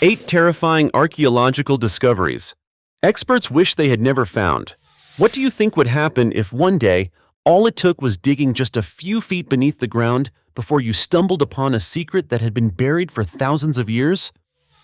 8 terrifying archaeological discoveries experts wish they had never found. What do you think would happen if one day all it took was digging just a few feet beneath the ground before you stumbled upon a secret that had been buried for thousands of years?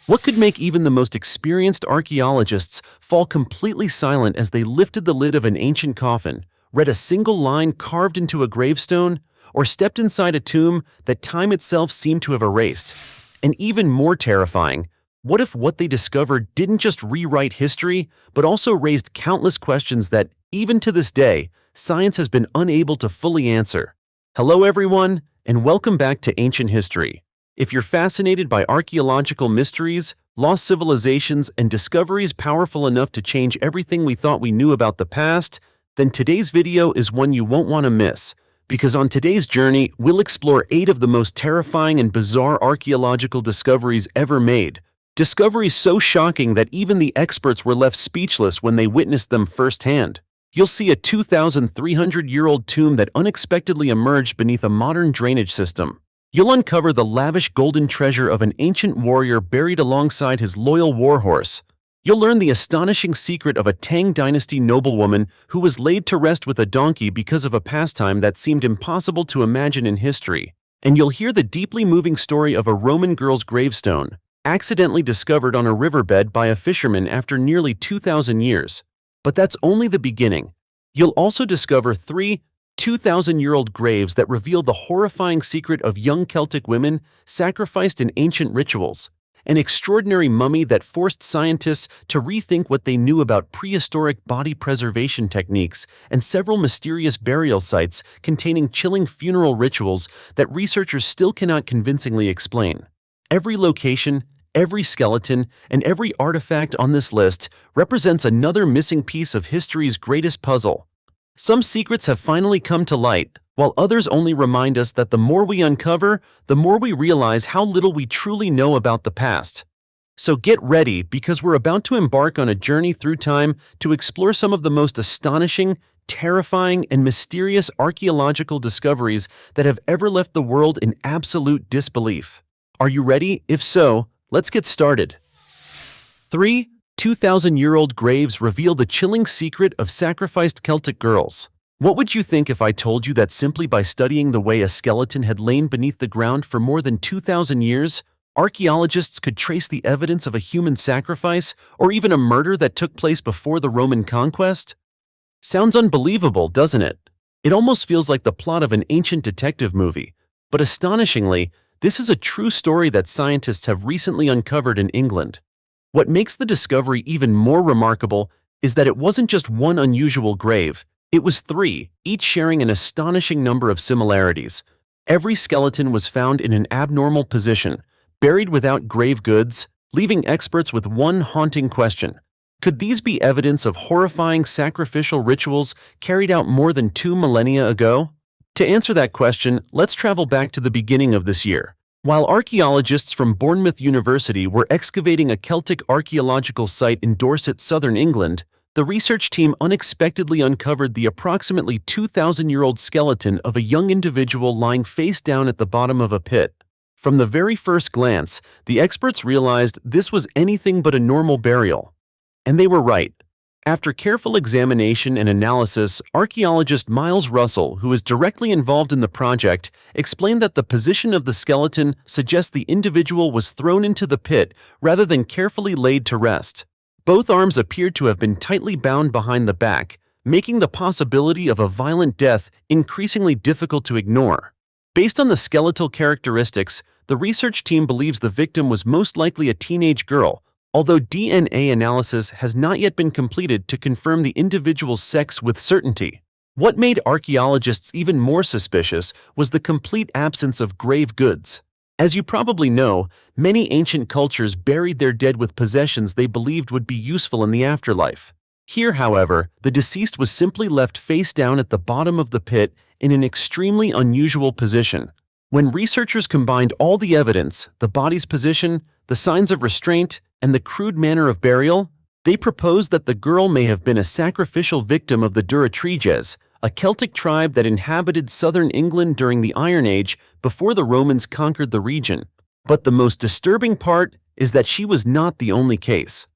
What could make even the most experienced archaeologists fall completely silent as they lifted the lid of an ancient coffin, read a single line carved into a gravestone, or stepped inside a tomb that time itself seemed to have erased? And even more terrifying, what if what they discovered didn't just rewrite history, but also raised countless questions that, even to this day, science has been unable to fully answer? Hello everyone, and welcome back to Ancient History. If you're fascinated by archaeological mysteries, lost civilizations, and discoveries powerful enough to change everything we thought we knew about the past, then today's video is one you won't want to miss. Because on today's journey, we'll explore 8 of the most terrifying and bizarre archaeological discoveries ever made. Discoveries so shocking that even the experts were left speechless when they witnessed them firsthand. You'll see a 2,300-year-old tomb that unexpectedly emerged beneath a modern drainage system. You'll uncover the lavish golden treasure of an ancient warrior buried alongside his loyal warhorse. You'll learn the astonishing secret of a Tang Dynasty noblewoman who was laid to rest with a donkey because of a pastime that seemed impossible to imagine in history. And you'll hear the deeply moving story of a Roman girl's gravestone, accidentally discovered on a riverbed by a fisherman after nearly 2,000 years. But that's only the beginning. You'll also discover 3 2,000-year-old graves that reveal the horrifying secret of young Celtic women sacrificed in ancient rituals, an extraordinary mummy that forced scientists to rethink what they knew about prehistoric body preservation techniques, and several mysterious burial sites containing chilling funeral rituals that researchers still cannot convincingly explain. Every location, every skeleton, and every artifact on this list represents another missing piece of history's greatest puzzle. Some secrets have finally come to light, while others only remind us that the more we uncover, the more we realize how little we truly know about the past. So get ready, because we're about to embark on a journey through time to explore some of the most astonishing, terrifying, and mysterious archaeological discoveries that have ever left the world in absolute disbelief. Are you ready? If so, let's get started. 3 2,000-year-old graves reveal the chilling secret of sacrificed Celtic girls. What would you think if I told you that simply by studying the way a skeleton had lain beneath the ground for more than 2,000 years, archaeologists could trace the evidence of a human sacrifice or even a murder that took place before the Roman conquest? Sounds unbelievable, doesn't it? It almost feels like the plot of an ancient detective movie. But astonishingly, this is a true story that scientists have recently uncovered in England. What makes the discovery even more remarkable is that it wasn't just one unusual grave, it was 3, each sharing an astonishing number of similarities. Every skeleton was found in an abnormal position, buried without grave goods, leaving experts with one haunting question. Could these be evidence of horrifying sacrificial rituals carried out more than 2 millennia ago? To answer that question, let's travel back to the beginning of this year. While archaeologists from Bournemouth University were excavating a Celtic archaeological site in Dorset, southern England, the research team unexpectedly uncovered the approximately 2,000-year-old skeleton of a young individual lying face down at the bottom of a pit. From the very first glance, the experts realized this was anything but a normal burial. And they were right. After careful examination and analysis, archaeologist Miles Russell, who is directly involved in the project, explained that the position of the skeleton suggests the individual was thrown into the pit rather than carefully laid to rest. Both arms appeared to have been tightly bound behind the back, making the possibility of a violent death increasingly difficult to ignore. Based on the skeletal characteristics, the research team believes the victim was most likely a teenage girl, although DNA analysis has not yet been completed to confirm the individual's sex with certainty. What made archaeologists even more suspicious was the complete absence of grave goods. As you probably know, many ancient cultures buried their dead with possessions they believed would be useful in the afterlife. Here, however, the deceased was simply left face down at the bottom of the pit in an extremely unusual position. When researchers combined all the evidence, the body's position, the signs of restraint, and the crude manner of burial, they proposed that the girl may have been a sacrificial victim of the Durotriges, a Celtic tribe that inhabited southern England during the Iron Age before the Romans conquered the region. But the most disturbing part is that she was not the only case.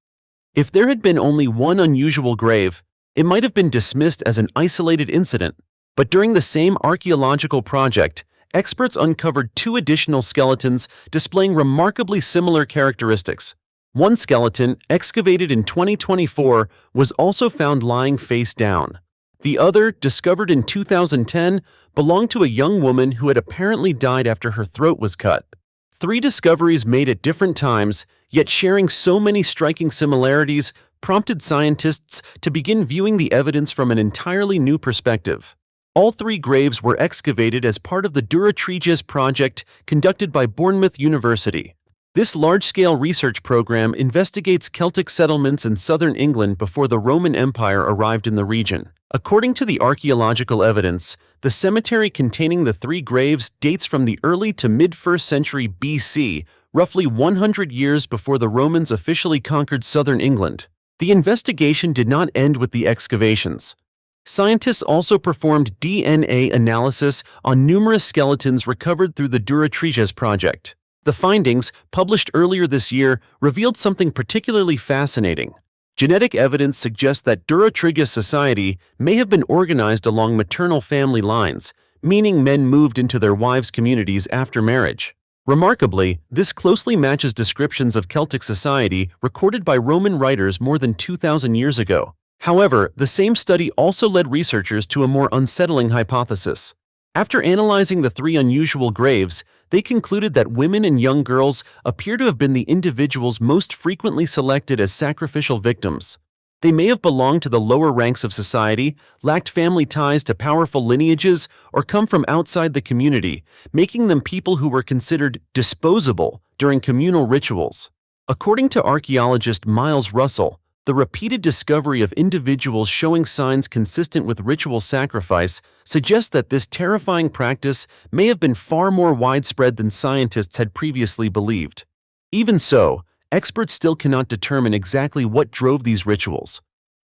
If there had been only one unusual grave, it might have been dismissed as an isolated incident. But during the same archaeological project, experts uncovered 2 additional skeletons displaying remarkably similar characteristics. One skeleton, excavated in 2024, was also found lying face down. The other, discovered in 2010, belonged to a young woman who had apparently died after her throat was cut. 3 discoveries made at different times, yet sharing so many striking similarities, prompted scientists to begin viewing the evidence from an entirely new perspective. All 3 graves were excavated as part of the Duratriges project conducted by Bournemouth University. This large-scale research program investigates Celtic settlements in southern England before the Roman Empire arrived in the region. According to the archaeological evidence, the cemetery containing the 3 graves dates from the early to mid-1st century BC, roughly 100 years before the Romans officially conquered southern England. The investigation did not end with the excavations. Scientists also performed DNA analysis on numerous skeletons recovered through the Duratriges project. The findings, published earlier this year, revealed something particularly fascinating. Genetic evidence suggests that Duratriges society may have been organized along maternal family lines, meaning men moved into their wives' communities after marriage. Remarkably, this closely matches descriptions of Celtic society recorded by Roman writers more than 2,000 years ago. However, the same study also led researchers to a more unsettling hypothesis. After analyzing the 3 unusual graves, they concluded that women and young girls appear to have been the individuals most frequently selected as sacrificial victims. They may have belonged to the lower ranks of society, lacked family ties to powerful lineages, or come from outside the community, making them people who were considered disposable during communal rituals. According to archaeologist Miles Russell, the repeated discovery of individuals showing signs consistent with ritual sacrifice suggests that this terrifying practice may have been far more widespread than scientists had previously believed. Even so, experts still cannot determine exactly what drove these rituals.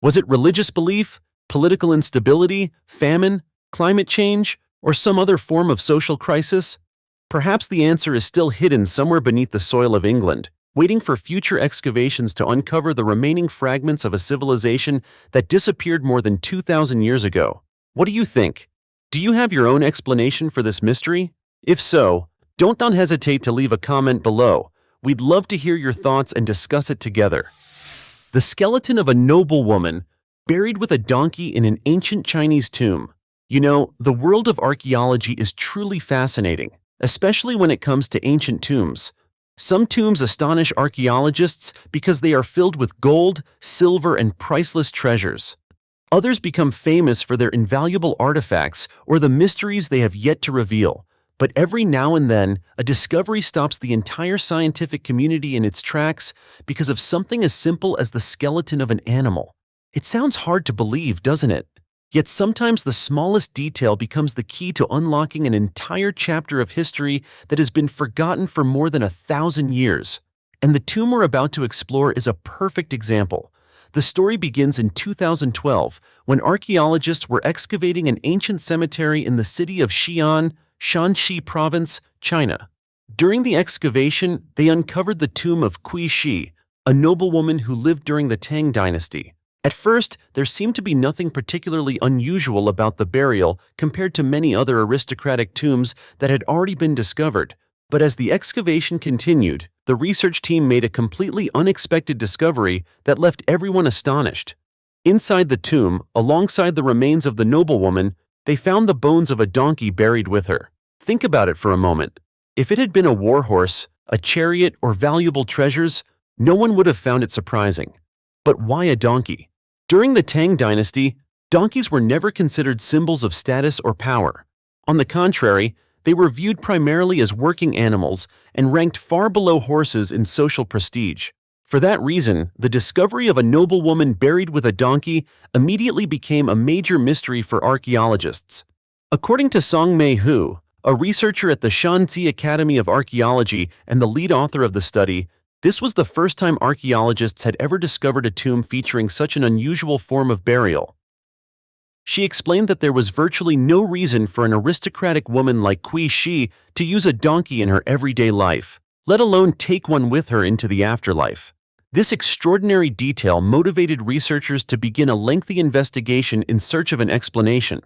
Was it religious belief, political instability, famine, climate change, or some other form of social crisis? Perhaps the answer is still hidden somewhere beneath the soil of England, waiting for future excavations to uncover the remaining fragments of a civilization that disappeared more than 2,000 years ago. What do you think? Do you have your own explanation for this mystery? If so, don't hesitate to leave a comment below. We'd love to hear your thoughts and discuss it together. The skeleton of a noblewoman buried with a donkey in an ancient Chinese tomb. You know, the world of archaeology is truly fascinating, especially when it comes to ancient tombs. Some tombs astonish archaeologists because they are filled with gold, silver, and priceless treasures. Others become famous for their invaluable artifacts or the mysteries they have yet to reveal. But every now and then, a discovery stops the entire scientific community in its tracks because of something as simple as the skeleton of an animal. It sounds hard to believe, doesn't it? Yet sometimes the smallest detail becomes the key to unlocking an entire chapter of history that has been forgotten for more than 1,000 years. And the tomb we're about to explore is a perfect example. The story begins in 2012, when archaeologists were excavating an ancient cemetery in the city of Xi'an, Shanxi Province, China. During the excavation, they uncovered the tomb of Qi Shi, a noblewoman who lived during the Tang Dynasty. At first, there seemed to be nothing particularly unusual about the burial compared to many other aristocratic tombs that had already been discovered. But as the excavation continued, the research team made a completely unexpected discovery that left everyone astonished. Inside the tomb, alongside the remains of the noblewoman, they found the bones of a donkey buried with her. Think about it for a moment. If it had been a warhorse, a chariot, or valuable treasures, no one would have found it surprising. But why a donkey? During the Tang Dynasty, donkeys were never considered symbols of status or power. On the contrary, they were viewed primarily as working animals and ranked far below horses in social prestige. For that reason, the discovery of a noblewoman buried with a donkey immediately became a major mystery for archaeologists. According to Song Mei Hu, a researcher at the Shanxi Academy of Archaeology and the lead author of the study, this was the first time archaeologists had ever discovered a tomb featuring such an unusual form of burial. She explained that there was virtually no reason for an aristocratic woman like Qi Shi to use a donkey in her everyday life. let alone take one with her into the afterlife. This extraordinary detail motivated researchers to begin a lengthy investigation in search of an explanation.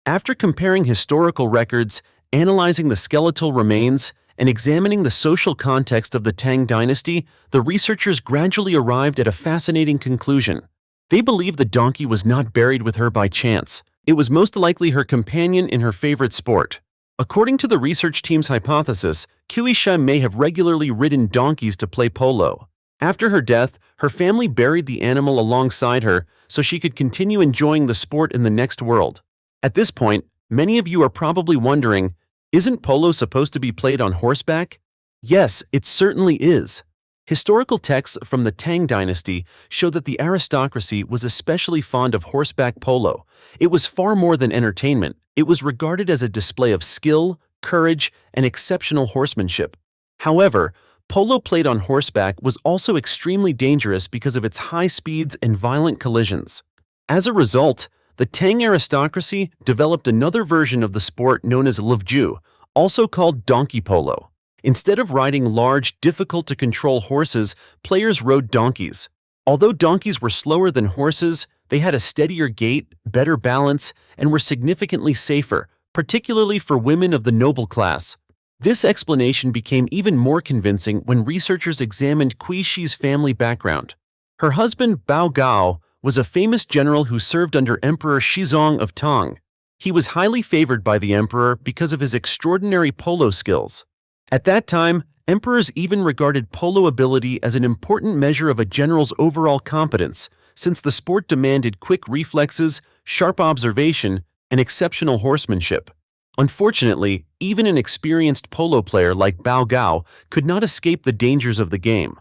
After comparing historical records, analyzing the skeletal remains, and examining the social context of the Tang Dynasty, the researchers gradually arrived at a fascinating conclusion. They believed the donkey was not buried with her by chance. It was most likely her companion in her favorite sport. According to the research team's hypothesis, Kuisha may have regularly ridden donkeys to play polo. After her death, her family buried the animal alongside her so she could continue enjoying the sport in the next world. At this point, many of you are probably wondering, isn't polo supposed to be played on horseback? Yes, it certainly is. Historical texts from the Tang Dynasty show that the aristocracy was especially fond of horseback polo. It was far more than entertainment. It was regarded as a display of skill, courage, and exceptional horsemanship. However, polo played on horseback was also extremely dangerous because of its high speeds and violent collisions. As a result, the Tang aristocracy developed another version of the sport known as lavish, also called donkey polo. Instead of riding large, difficult-to-control horses, players rode donkeys. Although donkeys were slower than horses, they had a steadier gait, better balance, and were significantly safer, particularly for women of the noble class. This explanation became even more convincing when researchers examined Kuishi's family background. Her husband, Bao Gao, was a famous general who served under Emperor Shizong of Tang. He was highly favored by the emperor because of his extraordinary polo skills. At that time, emperors even regarded polo ability as an important measure of a general's overall competence, since the sport demanded quick reflexes, sharp observation, and exceptional horsemanship. Unfortunately, even an experienced polo player like Bao Gao could not escape the dangers of the game.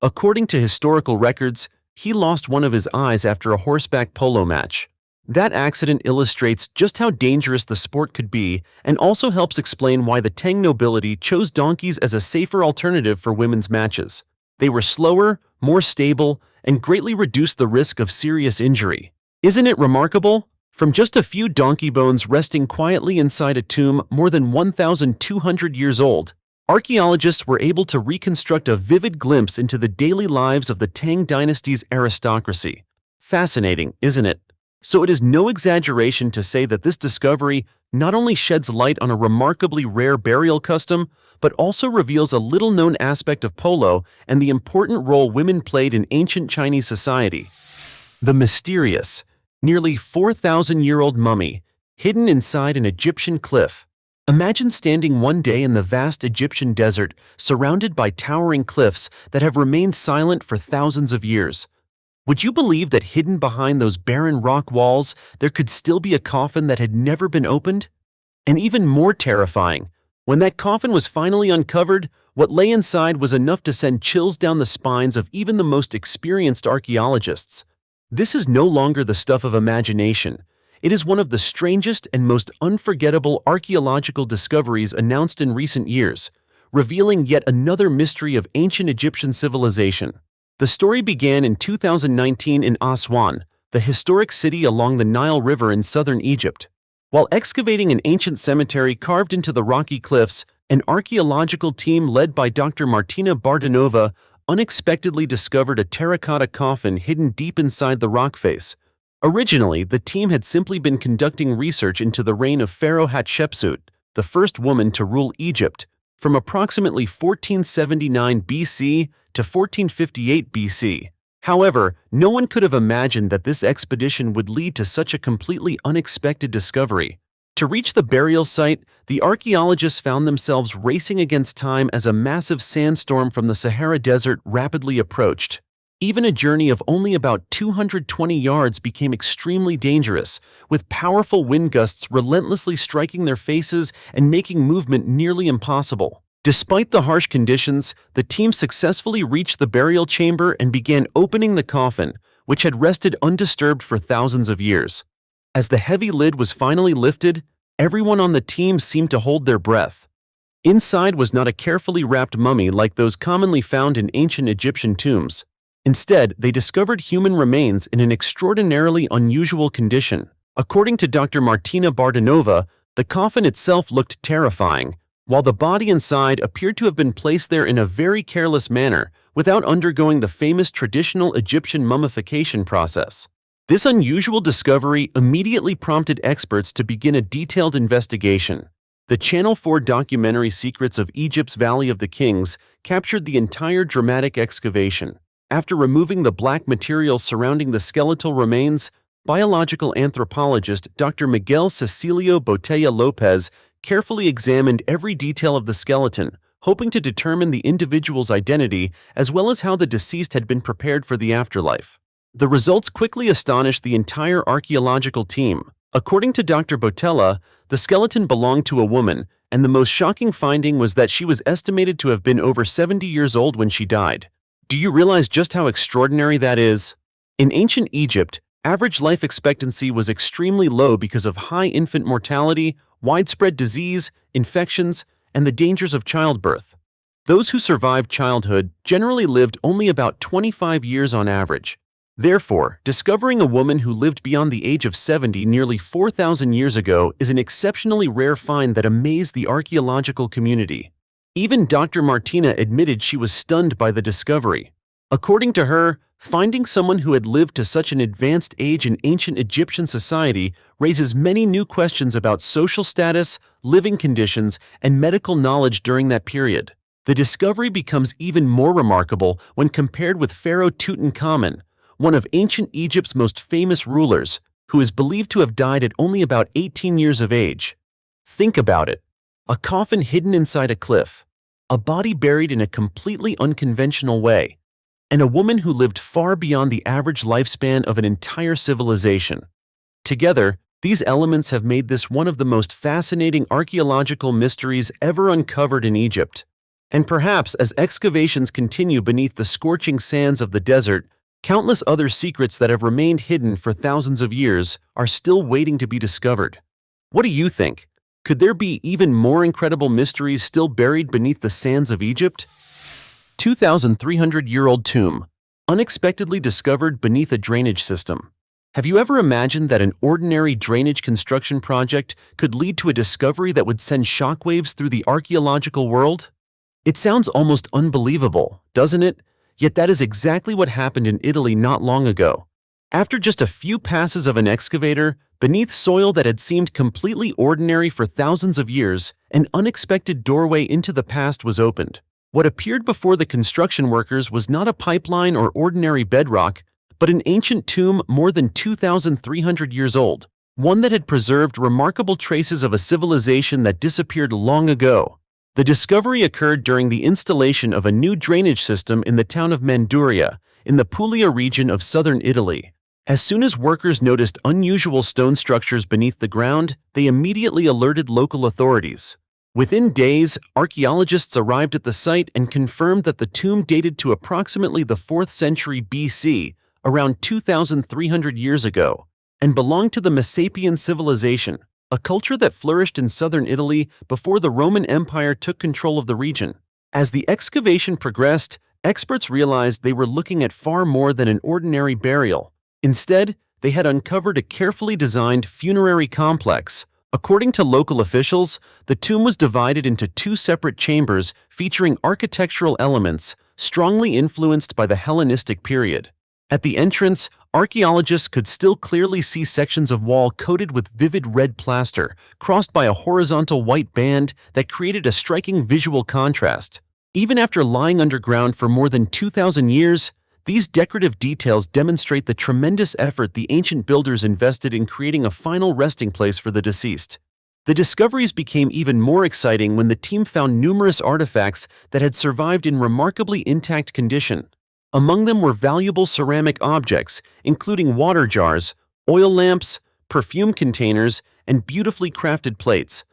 According to historical records, he lost one of his eyes after a horseback polo match. That accident illustrates just how dangerous the sport could be and also helps explain why the Tang nobility chose donkeys as a safer alternative for women's matches. They were slower, more stable, and greatly reduced the risk of serious injury. Isn't it remarkable? From just a few donkey bones resting quietly inside a tomb more than 1,200 years old, archaeologists were able to reconstruct a vivid glimpse into the daily lives of the Tang Dynasty's aristocracy. Fascinating, isn't it? So it is no exaggeration to say that this discovery not only sheds light on a remarkably rare burial custom, but also reveals a little-known aspect of polo and the important role women played in ancient Chinese society. The mysterious, nearly 4,000-year-old mummy, hidden inside an Egyptian cliff. Imagine standing one day in the vast Egyptian desert, surrounded by towering cliffs that have remained silent for thousands of years. Would you believe that hidden behind those barren rock walls, there could still be a coffin that had never been opened? And even more terrifying, when that coffin was finally uncovered, what lay inside was enough to send chills down the spines of even the most experienced archaeologists. This is no longer the stuff of imagination. It is one of the strangest and most unforgettable archaeological discoveries announced in recent years, revealing yet another mystery of ancient Egyptian civilization. The story began in 2019 in Aswan, the historic city along the Nile River in southern Egypt. While excavating an ancient cemetery carved into the rocky cliffs, an archaeological team led by Dr. Martina Bardanova unexpectedly discovered a terracotta coffin hidden deep inside the rock face. Originally, the team had simply been conducting research into the reign of Pharaoh Hatshepsut, the first woman to rule Egypt, from approximately 1479 BC to 1458 BC. However, no one could have imagined that this expedition would lead to such a completely unexpected discovery. To reach the burial site, the archaeologists found themselves racing against time as a massive sandstorm from the Sahara Desert rapidly approached. Even a journey of only about 220 yards became extremely dangerous, with powerful wind gusts relentlessly striking their faces and making movement nearly impossible. Despite the harsh conditions, the team successfully reached the burial chamber and began opening the coffin, which had rested undisturbed for thousands of years. As the heavy lid was finally lifted, everyone on the team seemed to hold their breath. Inside was not a carefully wrapped mummy like those commonly found in ancient Egyptian tombs. Instead, they discovered human remains in an extraordinarily unusual condition. According to Dr. Martina Bardanova, the coffin itself looked terrifying, while the body inside appeared to have been placed there in a very careless manner without undergoing the famous traditional Egyptian mummification process. This unusual discovery immediately prompted experts to begin a detailed investigation. The Channel 4 documentary Secrets of Egypt's Valley of the Kings captured the entire dramatic excavation. After removing the black material surrounding the skeletal remains, biological anthropologist Dr. Miguel Cecilio Botella Lopez carefully examined every detail of the skeleton, hoping to determine the individual's identity as well as how the deceased had been prepared for the afterlife. The results quickly astonished the entire archaeological team. According to Dr. Botella, the skeleton belonged to a woman, and the most shocking finding was that she was estimated to have been over 70 years old when she died. Do you realize just how extraordinary that is? In ancient Egypt, average life expectancy was extremely low because of high infant mortality, widespread disease, infections, and the dangers of childbirth. Those who survived childhood generally lived only about 25 years on average. Therefore, discovering a woman who lived beyond the age of 70 nearly 4,000 years ago is an exceptionally rare find that amazed the archaeological community. Even Dr. Martina admitted she was stunned by the discovery. According to her, finding someone who had lived to such an advanced age in ancient Egyptian society raises many new questions about social status, living conditions, and medical knowledge during that period. The discovery becomes even more remarkable when compared with Pharaoh Tutankhamun, one of ancient Egypt's most famous rulers, who is believed to have died at only about 18 years of age. Think about it. A coffin hidden inside a cliff, a body buried in a completely unconventional way, and a woman who lived far beyond the average lifespan of an entire civilization. Together, these elements have made this one of the most fascinating archaeological mysteries ever uncovered in Egypt. And perhaps as excavations continue beneath the scorching sands of the desert, countless other secrets that have remained hidden for thousands of years are still waiting to be discovered. What do you think? Could there be even more incredible mysteries still buried beneath the sands of Egypt? 2,300-year-old tomb, unexpectedly discovered beneath a drainage system. Have you ever imagined that an ordinary drainage construction project could lead to a discovery that would send shockwaves through the archaeological world? It sounds almost unbelievable, doesn't it? Yet that is exactly what happened in Italy not long ago. After just a few passes of an excavator, beneath soil that had seemed completely ordinary for thousands of years, an unexpected doorway into the past was opened. What appeared before the construction workers was not a pipeline or ordinary bedrock, but an ancient tomb more than 2,300 years old, one that had preserved remarkable traces of a civilization that disappeared long ago. The discovery occurred during the installation of a new drainage system in the town of Manduria, in the Puglia region of southern Italy. As soon as workers noticed unusual stone structures beneath the ground, they immediately alerted local authorities. Within days, archaeologists arrived at the site and confirmed that the tomb dated to approximately the 4th century BC, around 2,300 years ago, and belonged to the Messapian civilization, a culture that flourished in southern Italy before the Roman Empire took control of the region. As the excavation progressed, experts realized they were looking at far more than an ordinary burial. Instead, they had uncovered a carefully designed funerary complex. According to local officials, the tomb was divided into 2 separate chambers featuring architectural elements strongly influenced by the Hellenistic period. At the entrance, archaeologists could still clearly see sections of wall coated with vivid red plaster, crossed by a horizontal white band that created a striking visual contrast. Even after lying underground for more than 2,000 years, these decorative details demonstrate the tremendous effort the ancient builders invested in creating a final resting place for the deceased. The discoveries became even more exciting when the team found numerous artifacts that had survived in remarkably intact condition. Among them were valuable ceramic objects, including water jars, oil lamps, perfume containers, and beautifully crafted plates.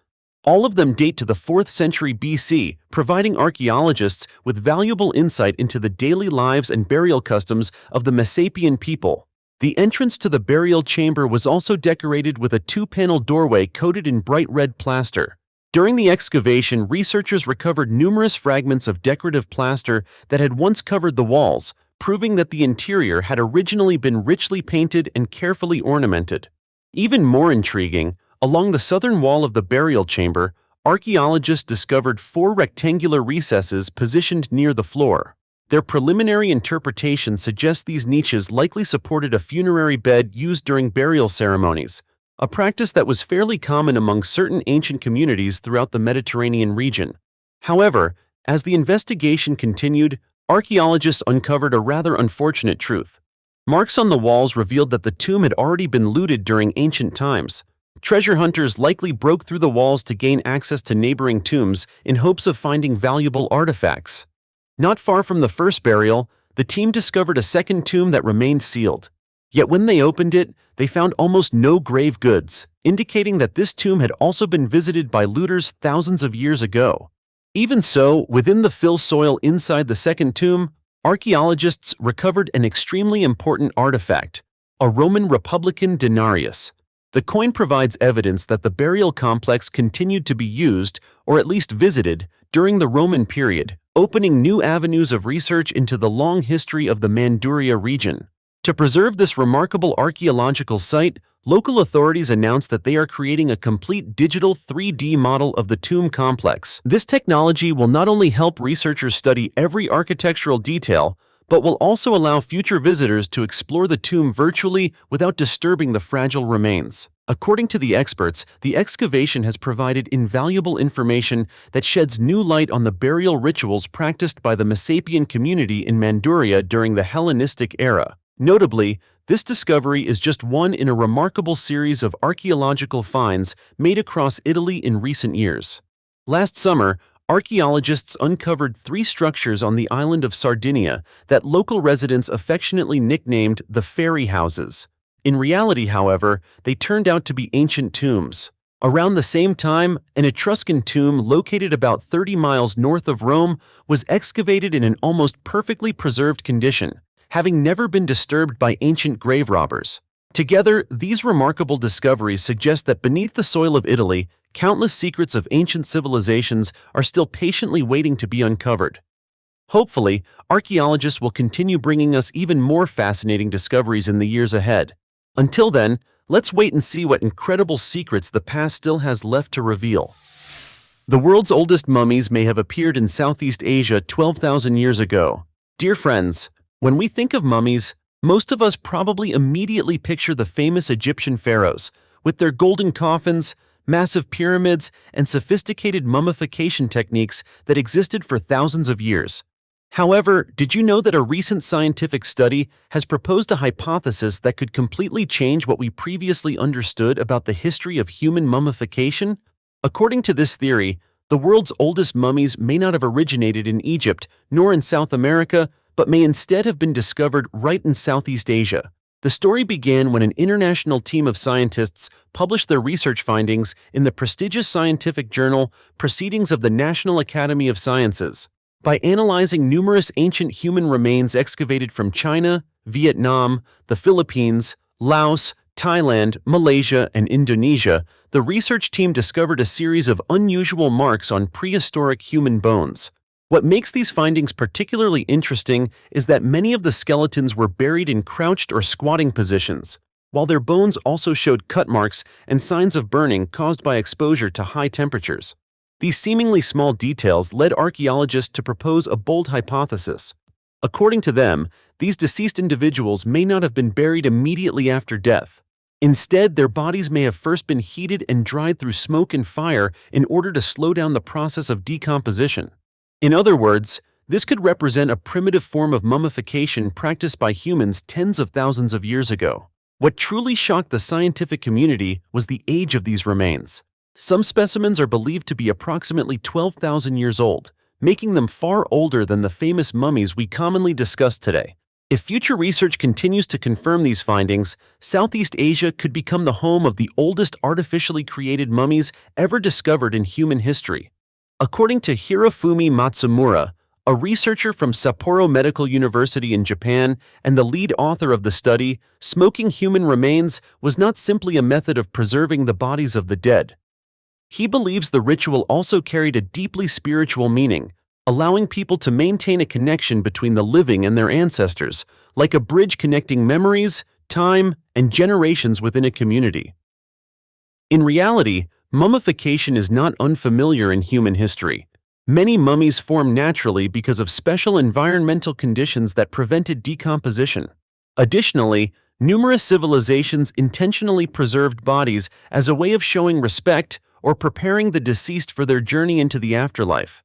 All of them date to the 4th century BC, providing archaeologists with valuable insight into the daily lives and burial customs of the Messapian people. The entrance to the burial chamber was also decorated with a 2-panel doorway coated in bright red plaster. During the excavation, researchers recovered numerous fragments of decorative plaster that had once covered the walls, proving that the interior had originally been richly painted and carefully ornamented. Even more intriguing, along the southern wall of the burial chamber, archaeologists discovered 4 rectangular recesses positioned near the floor. Their preliminary interpretation suggests these niches likely supported a funerary bed used during burial ceremonies, a practice that was fairly common among certain ancient communities throughout the Mediterranean region. However, as the investigation continued, archaeologists uncovered a rather unfortunate truth. Marks on the walls revealed that the tomb had already been looted during ancient times. Treasure hunters likely broke through the walls to gain access to neighboring tombs in hopes of finding valuable artifacts. Not far from the first burial, the team discovered a second tomb that remained sealed. Yet when they opened it, they found almost no grave goods, indicating that this tomb had also been visited by looters thousands of years ago. Even so, within the fill soil inside the second tomb, archaeologists recovered an extremely important artifact, a Roman Republican denarius. The coin provides evidence that the burial complex continued to be used, or at least visited, during the Roman period, opening new avenues of research into the long history of the Manduria region. To preserve this remarkable archaeological site, local authorities announced that they are creating a complete digital 3D model of the tomb complex. This technology will not only help researchers study every architectural detail, but will also allow future visitors to explore the tomb virtually without disturbing the fragile remains. According to the experts, the excavation has provided invaluable information that sheds new light on the burial rituals practiced by the Messapian community in Manduria during the Hellenistic era. Notably, this discovery is just one in a remarkable series of archaeological finds made across Italy in recent years. Last summer, archaeologists uncovered 3 structures on the island of Sardinia that local residents affectionately nicknamed the fairy houses. In reality, however, they turned out to be ancient tombs. Around the same time, an Etruscan tomb located about 30 miles north of Rome was excavated in an almost perfectly preserved condition, having never been disturbed by ancient grave robbers. Together, these remarkable discoveries suggest that beneath the soil of Italy, countless secrets of ancient civilizations are still patiently waiting to be uncovered. Hopefully, archaeologists will continue bringing us even more fascinating discoveries in the years ahead. Until then, let's wait and see what incredible secrets the past still has left to reveal. The world's oldest mummies may have appeared in Southeast Asia 12,000 years ago. Dear friends, when we think of mummies, most of us probably immediately picture the famous Egyptian pharaohs, with their golden coffins, massive pyramids, and sophisticated mummification techniques that existed for thousands of years. However, did you know that a recent scientific study has proposed a hypothesis that could completely change what we previously understood about the history of human mummification? According to this theory, the world's oldest mummies may not have originated in Egypt nor in South America, but may instead have been discovered right in Southeast Asia. The story began when an international team of scientists published their research findings in the prestigious scientific journal Proceedings of the National Academy of Sciences. By analyzing numerous ancient human remains excavated from China, Vietnam, the Philippines, Laos, Thailand, Malaysia, and Indonesia, the research team discovered a series of unusual marks on prehistoric human bones. What makes these findings particularly interesting is that many of the skeletons were buried in crouched or squatting positions, while their bones also showed cut marks and signs of burning caused by exposure to high temperatures. These seemingly small details led archaeologists to propose a bold hypothesis. According to them, these deceased individuals may not have been buried immediately after death. Instead, their bodies may have first been heated and dried through smoke and fire in order to slow down the process of decomposition. In other words, this could represent a primitive form of mummification practiced by humans tens of thousands of years ago. What truly shocked the scientific community was the age of these remains. Some specimens are believed to be approximately 12,000 years old, making them far older than the famous mummies we commonly discuss today. If future research continues to confirm these findings, Southeast Asia could become the home of the oldest artificially created mummies ever discovered in human history. According to Hirofumi Matsumura, a researcher from Sapporo Medical University in Japan and the lead author of the study, smoking human remains was not simply a method of preserving the bodies of the dead. He believes the ritual also carried a deeply spiritual meaning, allowing people to maintain a connection between the living and their ancestors, like a bridge connecting memories, time, and generations within a community. In reality, Mummification is not unfamiliar in human history. Many mummies form naturally because of special environmental conditions that prevented decomposition. Additionally, numerous civilizations intentionally preserved bodies as a way of showing respect or preparing the deceased for their journey into the afterlife.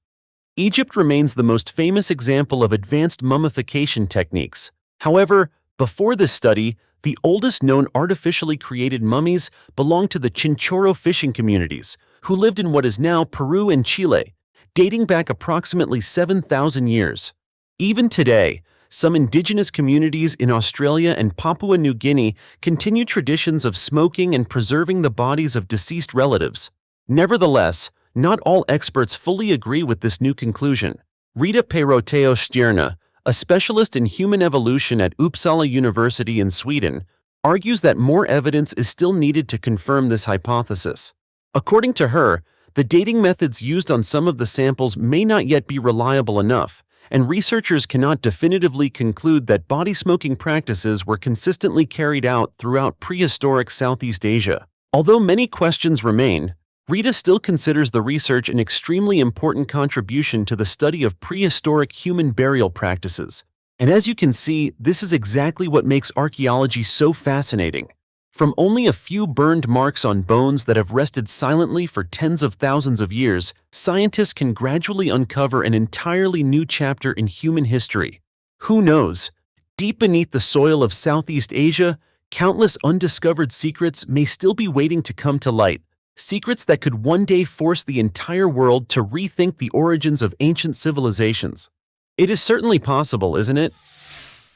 Egypt remains the most famous example of advanced mummification techniques. However, before this study, the oldest known artificially created mummies belonged to the Chinchorro fishing communities, who lived in what is now Peru and Chile, dating back approximately 7,000 years. Even today, some indigenous communities in Australia and Papua New Guinea continue traditions of smoking and preserving the bodies of deceased relatives. Nevertheless, not all experts fully agree with this new conclusion. Rita Peroteo-Stierna, a specialist in human evolution at Uppsala University in Sweden, argues that more evidence is still needed to confirm this hypothesis. According to her, the dating methods used on some of the samples may not yet be reliable enough, and researchers cannot definitively conclude that body smoking practices were consistently carried out throughout prehistoric Southeast Asia. Although many questions remain, Rita still considers the research an extremely important contribution to the study of prehistoric human burial practices. And as you can see, this is exactly what makes archaeology so fascinating. From only a few burned marks on bones that have rested silently for tens of thousands of years, scientists can gradually uncover an entirely new chapter in human history. Who knows? Deep beneath the soil of Southeast Asia, countless undiscovered secrets may still be waiting to come to light. Secrets that could one day force the entire world to rethink the origins of ancient civilizations. It is certainly possible, isn't it?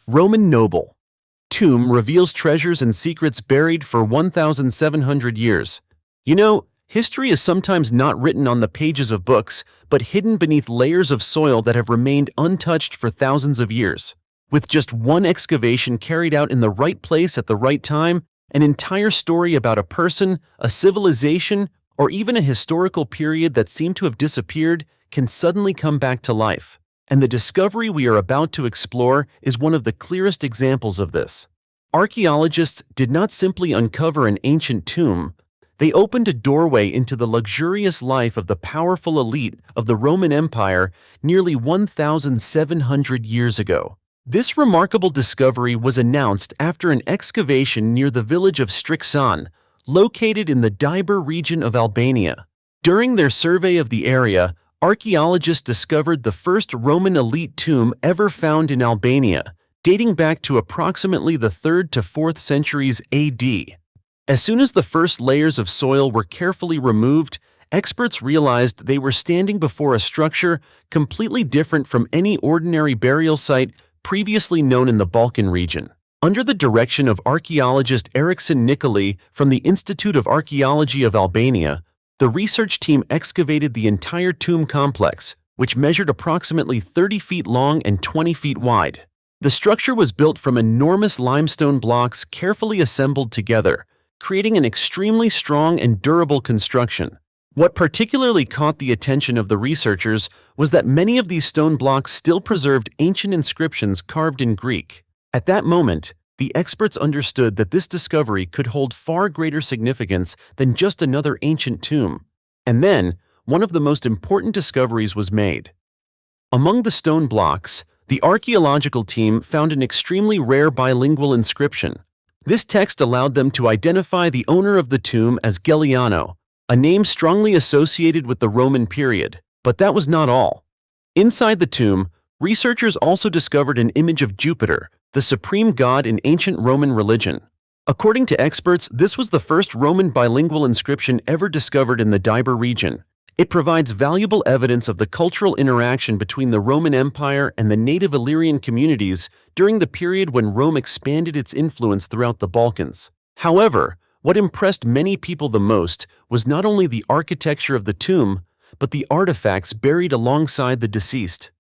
Roman noble tomb reveals treasures and secrets buried for 1,700 years. You know, history is sometimes not written on the pages of books, but hidden beneath layers of soil that have remained untouched for thousands of years. With just one excavation carried out in the right place at the right time, an entire story about a person, a civilization, or even a historical period that seemed to have disappeared can suddenly come back to life. And the discovery we are about to explore is one of the clearest examples of this. Archaeologists did not simply uncover an ancient tomb, they opened a doorway into the luxurious life of the powerful elite of the Roman Empire nearly 1,700 years ago. This remarkable discovery was announced after an excavation near the village of Strixon, located in the Diber region of Albania. During their survey of the area, archaeologists discovered the first Roman elite tomb ever found in Albania, dating back to approximately the 3rd to 4th centuries AD. As soon as the first layers of soil were carefully removed, experts realized they were standing before a structure completely different from any ordinary burial site previously known in the Balkan region. Under the direction of archaeologist Erikson Nikoli from the Institute of Archaeology of Albania, the research team excavated the entire tomb complex, which measured approximately 30 feet long and 20 feet wide. The structure was built from enormous limestone blocks carefully assembled together, creating an extremely strong and durable construction. What particularly caught the attention of the researchers was that many of these stone blocks still preserved ancient inscriptions carved in Greek. At that moment, the experts understood that this discovery could hold far greater significance than just another ancient tomb. And then, one of the most important discoveries was made. Among the stone blocks, the archaeological team found an extremely rare bilingual inscription. This text allowed them to identify the owner of the tomb as Gelliano, a name strongly associated with the Roman period. But that was not all. Inside the tomb, researchers also discovered an image of Jupiter, the supreme god in ancient Roman religion. According to experts, this was the first Roman bilingual inscription ever discovered in the Diber region. It provides valuable evidence of the cultural interaction between the Roman Empire and the native Illyrian communities during the period when Rome expanded its influence throughout the Balkans. However, what impressed many people the most was not only the architecture of the tomb, but the artifacts buried alongside the deceased.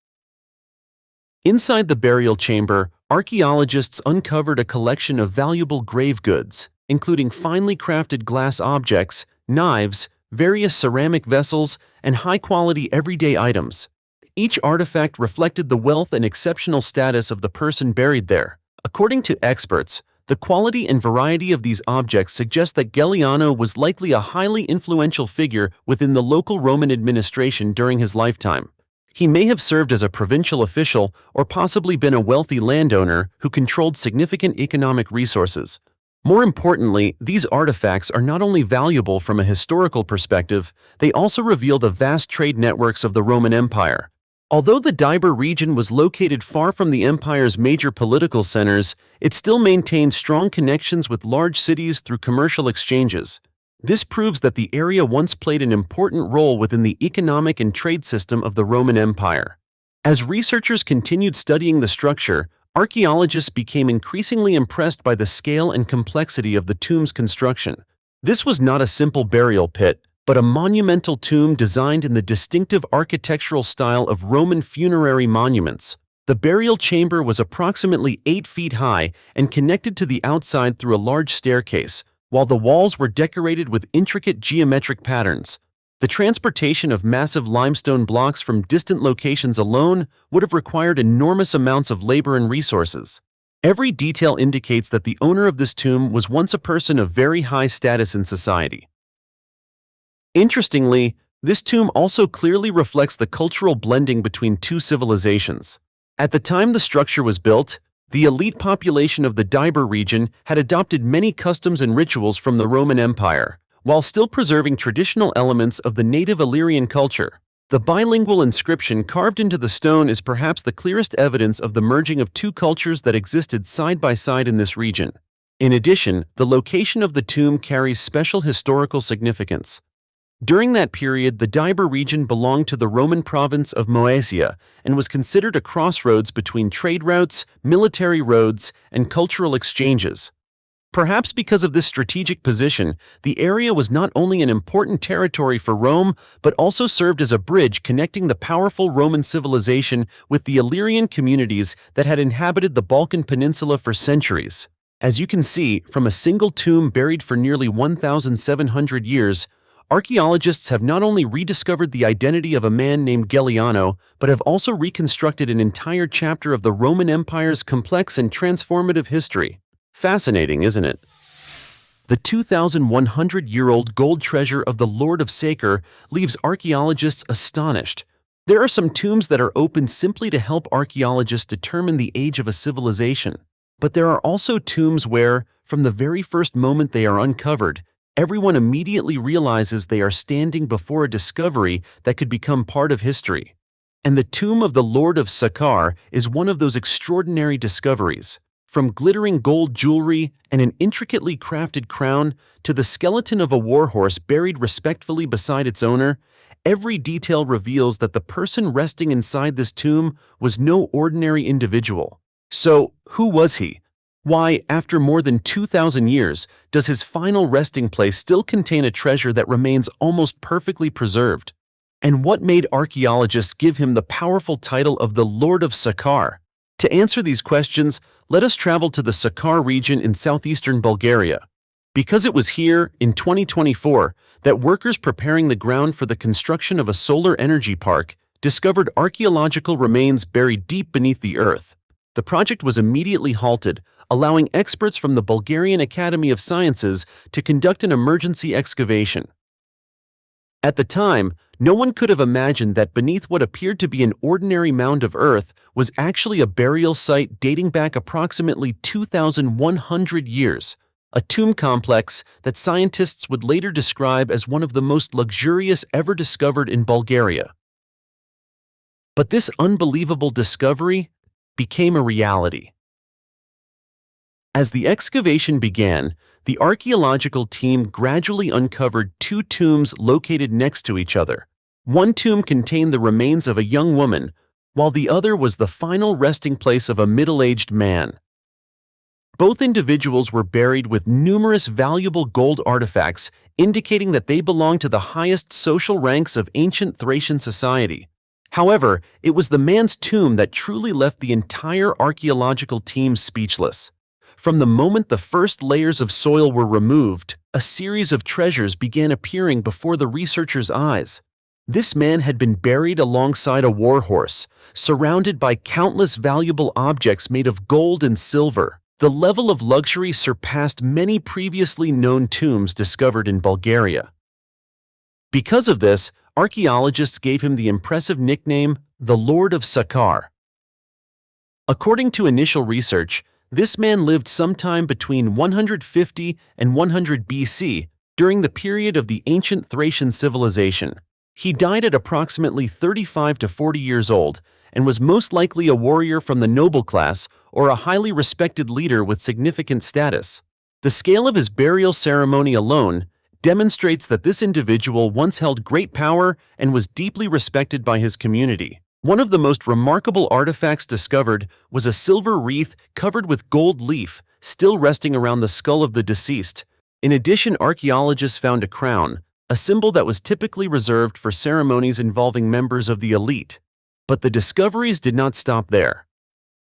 Inside the burial chamber, archaeologists uncovered a collection of valuable grave goods, including finely crafted glass objects, knives, various ceramic vessels, and high-quality everyday items. Each artifact reflected the wealth and exceptional status of the person buried there. According to experts, The quality and variety of these objects suggest that Galliano was likely a highly influential figure within the local Roman administration during his lifetime. He may have served as a provincial official or possibly been a wealthy landowner who controlled significant economic resources. More importantly, these artifacts are not only valuable from a historical perspective, they also reveal the vast trade networks of the Roman Empire. Although the Dibur region was located far from the empire's major political centers, it still maintained strong connections with large cities through commercial exchanges. This proves that the area once played an important role within the economic and trade system of the Roman Empire. As researchers continued studying the structure, archaeologists became increasingly impressed by the scale and complexity of the tomb's construction. This was not a simple burial pit, but a monumental tomb designed in the distinctive architectural style of Roman funerary monuments. The burial chamber was approximately 8 feet high and connected to the outside through a large staircase, while the walls were decorated with intricate geometric patterns. The transportation of massive limestone blocks from distant locations alone would have required enormous amounts of labor and resources. Every detail indicates that the owner of this tomb was once a person of very high status in society. Interestingly, this tomb also clearly reflects the cultural blending between two civilizations. At the time the structure was built, the elite population of the Dibur region had adopted many customs and rituals from the Roman Empire, while still preserving traditional elements of the native Illyrian culture. The bilingual inscription carved into the stone is perhaps the clearest evidence of the merging of two cultures that existed side by side in this region. In addition, the location of the tomb carries special historical significance. During that period, the Dibur region belonged to the Roman province of Moesia and was considered a crossroads between trade routes, military roads, and cultural exchanges. Perhaps because of this strategic position, the area was not only an important territory for Rome, but also served as a bridge connecting the powerful Roman civilization with the Illyrian communities that had inhabited the Balkan Peninsula for centuries. As you can see, from a single tomb buried for nearly 1,700 years, archaeologists have not only rediscovered the identity of a man named Galliano, but have also reconstructed an entire chapter of the Roman Empire's complex and transformative history. Fascinating, isn't it? The 2,100-year-old gold treasure of the Lord of Sakar leaves archaeologists astonished. There are some tombs that are open simply to help archaeologists determine the age of a civilization. But there are also tombs where, from the very first moment they are uncovered, everyone immediately realizes they are standing before a discovery that could become part of history. And the tomb of the Lord of Sakar is one of those extraordinary discoveries. From glittering gold jewelry and an intricately crafted crown to the skeleton of a warhorse buried respectfully beside its owner, every detail reveals that the person resting inside this tomb was no ordinary individual. So, who was he? Why, after more than 2,000 years, does his final resting place still contain a treasure that remains almost perfectly preserved? And what made archaeologists give him the powerful title of the Lord of Sakar? To answer these questions, let us travel to the Sakar region in southeastern Bulgaria. Because it was here, in 2024, that workers preparing the ground for the construction of a solar energy park discovered archaeological remains buried deep beneath the earth. The project was immediately halted, allowing experts from the Bulgarian Academy of Sciences to conduct an emergency excavation. At the time, no one could have imagined that beneath what appeared to be an ordinary mound of earth was actually a burial site dating back approximately 2,100 years, a tomb complex that scientists would later describe as one of the most luxurious ever discovered in Bulgaria. But this unbelievable discovery became a reality. As the excavation began, the archaeological team gradually uncovered two tombs located next to each other. One tomb contained the remains of a young woman, while the other was the final resting place of a middle-aged man. Both individuals were buried with numerous valuable gold artifacts, indicating that they belonged to the highest social ranks of ancient Thracian society. However, it was the man's tomb that truly left the entire archaeological team speechless. From the moment the first layers of soil were removed, a series of treasures began appearing before the researchers' eyes. This man had been buried alongside a warhorse, surrounded by countless valuable objects made of gold and silver. The level of luxury surpassed many previously known tombs discovered in Bulgaria. Because of this, archaeologists gave him the impressive nickname, the Lord of Sakar. According to initial research, this man lived sometime between 150 and 100 BC during the period of the ancient Thracian civilization. He died at approximately 35 to 40 years old and was most likely a warrior from the noble class or a highly respected leader with significant status. The scale of his burial ceremony alone demonstrates that this individual once held great power and was deeply respected by his community. One of the most remarkable artifacts discovered was a silver wreath covered with gold leaf, still resting around the skull of the deceased. In addition, archaeologists found a crown, a symbol that was typically reserved for ceremonies involving members of the elite. But the discoveries did not stop there.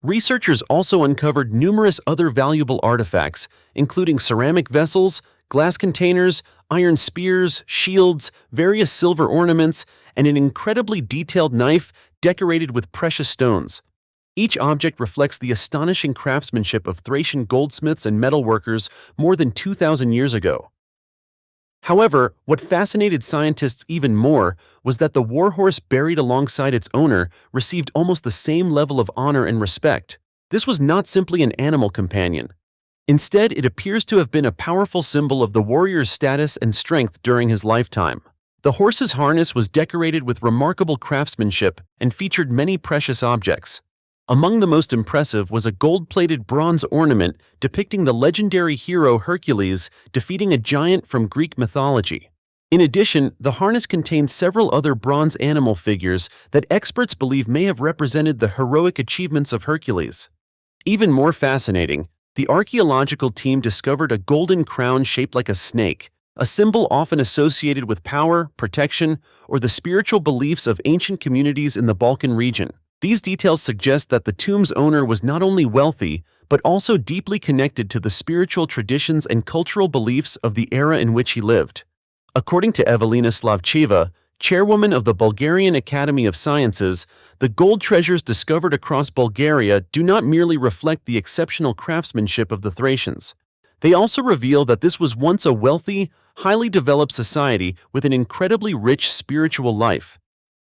Researchers also uncovered numerous other valuable artifacts, including ceramic vessels, glass containers, iron spears, shields, various silver ornaments, and an incredibly detailed knife decorated with precious stones. Each object reflects the astonishing craftsmanship of Thracian goldsmiths and metalworkers more than 2,000 years ago. However, what fascinated scientists even more was that the warhorse buried alongside its owner received almost the same level of honor and respect. This was not simply an animal companion. Instead, it appears to have been a powerful symbol of the warrior's status and strength during his lifetime. The horse's harness was decorated with remarkable craftsmanship and featured many precious objects. Among the most impressive was a gold-plated bronze ornament depicting the legendary hero Hercules defeating a giant from Greek mythology. In addition, the harness contained several other bronze animal figures that experts believe may have represented the heroic achievements of Hercules. Even more fascinating, the archaeological team discovered a golden crown shaped like a snake, a symbol often associated with power, protection, or the spiritual beliefs of ancient communities in the Balkan region. These details suggest that the tomb's owner was not only wealthy, but also deeply connected to the spiritual traditions and cultural beliefs of the era in which he lived. According to Evelina Slavcheva, chairwoman of the Bulgarian Academy of Sciences, the gold treasures discovered across Bulgaria do not merely reflect the exceptional craftsmanship of the Thracians. They also reveal that this was once a wealthy, highly developed society with an incredibly rich spiritual life.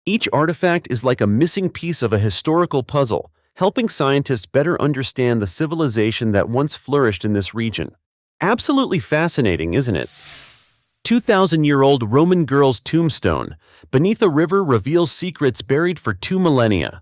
Each artifact is like a missing piece of a historical puzzle, helping scientists better understand the civilization that once flourished in this region. Absolutely fascinating, isn't it? 2,000-year-old Roman girl's tombstone beneath a river reveals secrets buried for 2 millennia.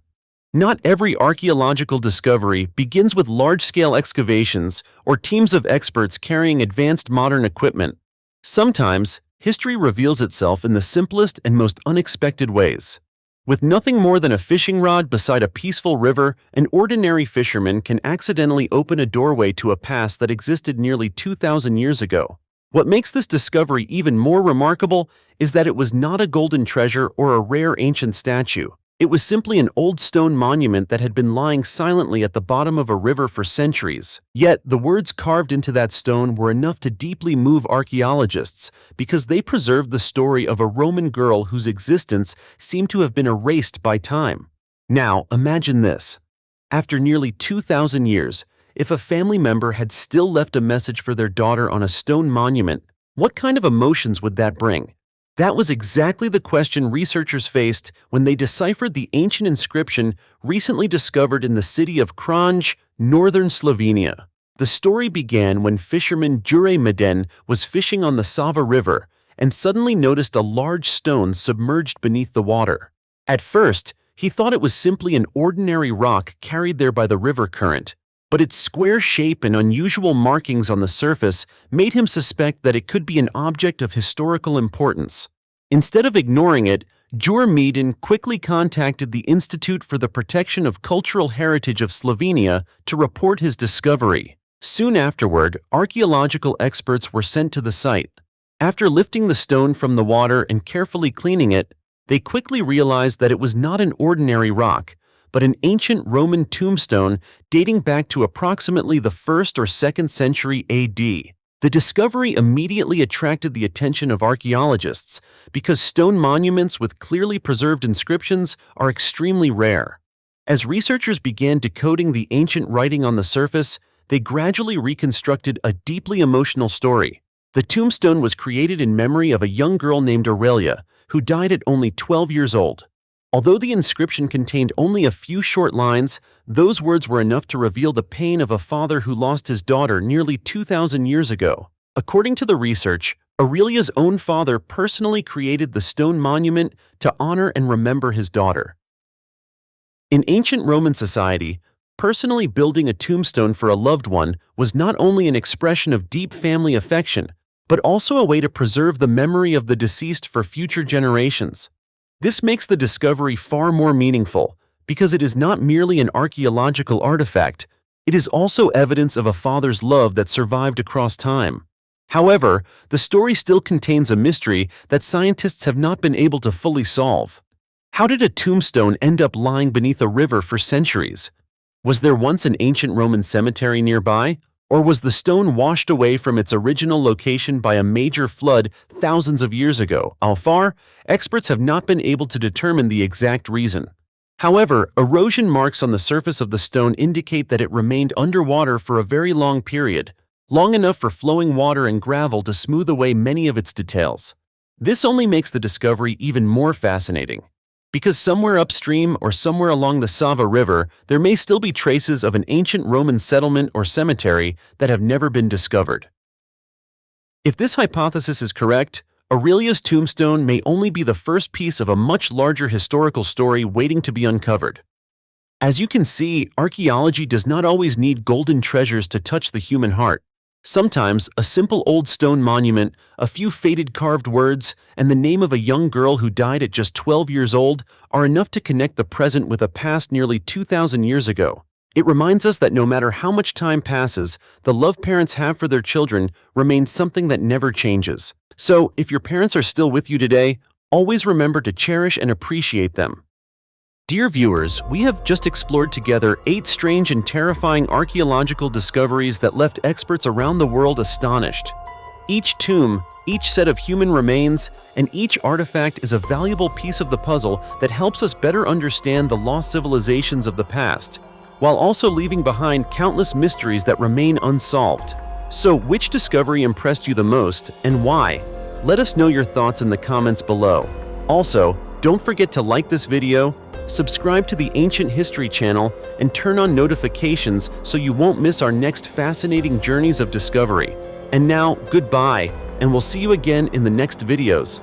Not every archaeological discovery begins with large-scale excavations or teams of experts carrying advanced modern equipment. Sometimes, history reveals itself in the simplest and most unexpected ways. With nothing more than a fishing rod beside a peaceful river, an ordinary fisherman can accidentally open a doorway to a past that existed nearly 2,000 years ago. What makes this discovery even more remarkable is that it was not a golden treasure or a rare ancient statue. It was simply an old stone monument that had been lying silently at the bottom of a river for centuries. Yet, the words carved into that stone were enough to deeply move archaeologists because they preserved the story of a Roman girl whose existence seemed to have been erased by time. Now, imagine this. After nearly 2,000 years, if a family member had still left a message for their daughter on a stone monument, what kind of emotions would that bring? That was exactly the question researchers faced when they deciphered the ancient inscription recently discovered in the city of Kranj, northern Slovenia. The story began when fisherman Jure Meden was fishing on the Sava River and suddenly noticed a large stone submerged beneath the water. At first, he thought it was simply an ordinary rock carried there by the river current, but its square shape and unusual markings on the surface made him suspect that it could be an object of historical importance. Instead of ignoring it, Jure Meden quickly contacted the Institute for the Protection of Cultural Heritage of Slovenia to report his discovery. Soon afterward, archaeological experts were sent to the site. After lifting the stone from the water and carefully cleaning it, they quickly realized that it was not an ordinary rock, but an ancient Roman tombstone dating back to approximately the 1st or 2nd century AD. The discovery immediately attracted the attention of archaeologists because stone monuments with clearly preserved inscriptions are extremely rare. As researchers began decoding the ancient writing on the surface, they gradually reconstructed a deeply emotional story. The tombstone was created in memory of a young girl named Aurelia, who died at only 12 years old. Although the inscription contained only a few short lines, those words were enough to reveal the pain of a father who lost his daughter nearly 2,000 years ago. According to the research, Aurelia's own father personally created the stone monument to honor and remember his daughter. In ancient Roman society, personally building a tombstone for a loved one was not only an expression of deep family affection, but also a way to preserve the memory of the deceased for future generations. This makes the discovery far more meaningful because it is not merely an archaeological artifact, it is also evidence of a father's love that survived across time. However, the story still contains a mystery that scientists have not been able to fully solve. How did a tombstone end up lying beneath a river for centuries? Was there once an ancient Roman cemetery nearby? Or was the stone washed away from its original location by a major flood thousands of years ago? So far, experts have not been able to determine the exact reason. However, erosion marks on the surface of the stone indicate that it remained underwater for a very long period, long enough for flowing water and gravel to smooth away many of its details. This only makes the discovery even more fascinating, because somewhere upstream or somewhere along the Sava River, there may still be traces of an ancient Roman settlement or cemetery that have never been discovered. If this hypothesis is correct, Aurelia's tombstone may only be the first piece of a much larger historical story waiting to be uncovered. As you can see, archaeology does not always need golden treasures to touch the human heart. Sometimes, a simple old stone monument, a few faded carved words, and the name of a young girl who died at just 12 years old are enough to connect the present with a past nearly 2,000 years ago. It reminds us that no matter how much time passes, the love parents have for their children remains something that never changes. So, if your parents are still with you today, always remember to cherish and appreciate them. Dear viewers, we have just explored together 8 strange and terrifying archaeological discoveries that left experts around the world astonished. Each tomb, each set of human remains, and each artifact is a valuable piece of the puzzle that helps us better understand the lost civilizations of the past, while also leaving behind countless mysteries that remain unsolved. So, which discovery impressed you the most, and why? Let us know your thoughts in the comments below. Also, don't forget to like this video, subscribe to the Ancient History channel, and turn on notifications so you won't miss our next fascinating journeys of discovery. And now, goodbye, and we'll see you again in the next videos.